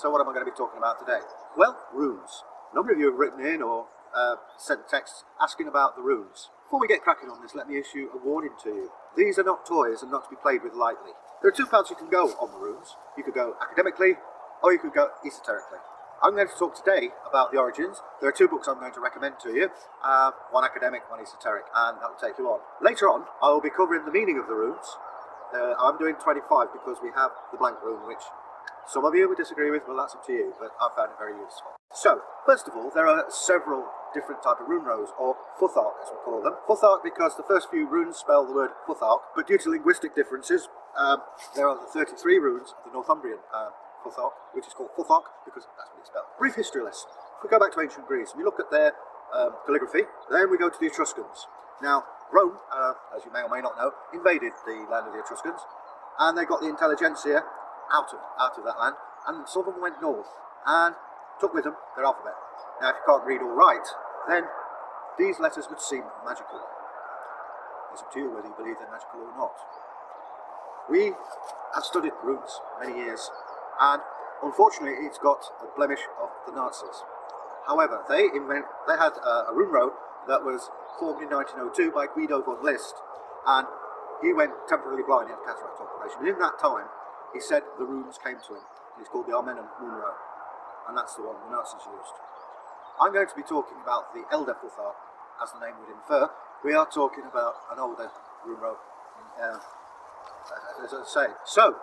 So what am I going to be talking about today? Well, runes. A number of you have written in or sent texts asking about the runes. Before we get cracking on this, let me issue a warning to you. These are not toys and not to be played with lightly. There are two paths you can go on the runes. You could go academically or you could go esoterically. I'm going to talk today about the origins. There are two books I'm going to recommend to you, one academic, one esoteric, and that will take you on. Later on, I will be covering the meaning of the runes. I'm doing 25 because we have the blank rune, which some of you would disagree with, well that's up to you, but I found it very useful. So, first of all, there are several different types of rune rows, or futhark as we call them. Futhark because the first few runes spell the word futhark, but due to linguistic differences, there are the 33 runes of the Northumbrian futhark, which is called futhark because that's what it's spelled. Brief history lesson. If we go back to ancient Greece and we look at their calligraphy, then we go to the Etruscans. Now, Rome, as you may or may not know, invaded the land of the Etruscans, and they got the intelligentsia out of that land, and some of them went north and took with them their alphabet. Now, if you can't read or write, then these letters would seem magical. It's up to you whether you believe they're magical or not. We have studied runes many years, and unfortunately it's got the blemish of the Nazis. However, they had a rune row that was formed in 1902 by Guido von List, and he went temporarily blind, he had a cataract operation, and in that time he said the runes came to him. It's called the Armenum rune row, and that's the one the Nazis used. I'm going to be talking about the elder futhark, as the name would infer. We are talking about an older rune row, as I say. So,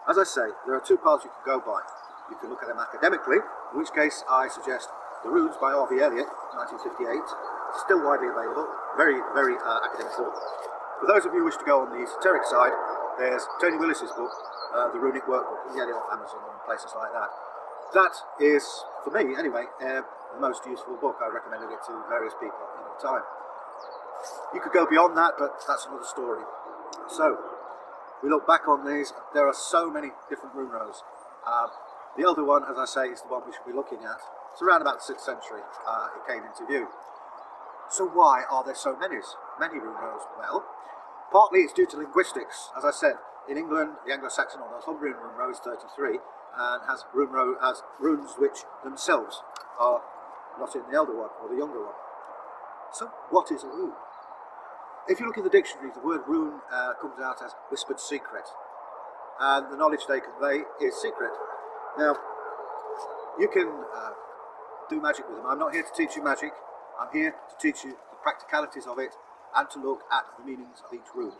as I say, there are two paths you can go by. You can look at them academically, in which case I suggest The Runes by R.V. Elliott, 1958, still widely available, very academic book. For those of you who wish to go on the esoteric side, there's Tony Willis's book, The Runic Workbook. You can get it off Amazon and places like that. That is, for me anyway, the most useful book. I recommended it to various people at the time. You could go beyond that, but that's another story. So, we look back on these, there are so many different rune rows. The elder one, as I say, is the one we should be looking at. It's around about the 6th century it came into view. So why are there so many rune rows? Well, partly it's due to linguistics. As I said, in England, the Anglo-Saxon or Northumbrian rune row is 33 and has runes which themselves are not in the elder one or the younger one. So what is a rune? If you look in the dictionary, the word rune comes out as whispered secret, and the knowledge they convey is secret. Now, you can do magic with them. I'm not here to teach you magic. I'm here to teach you the practicalities of it and to look at the meanings of each rune.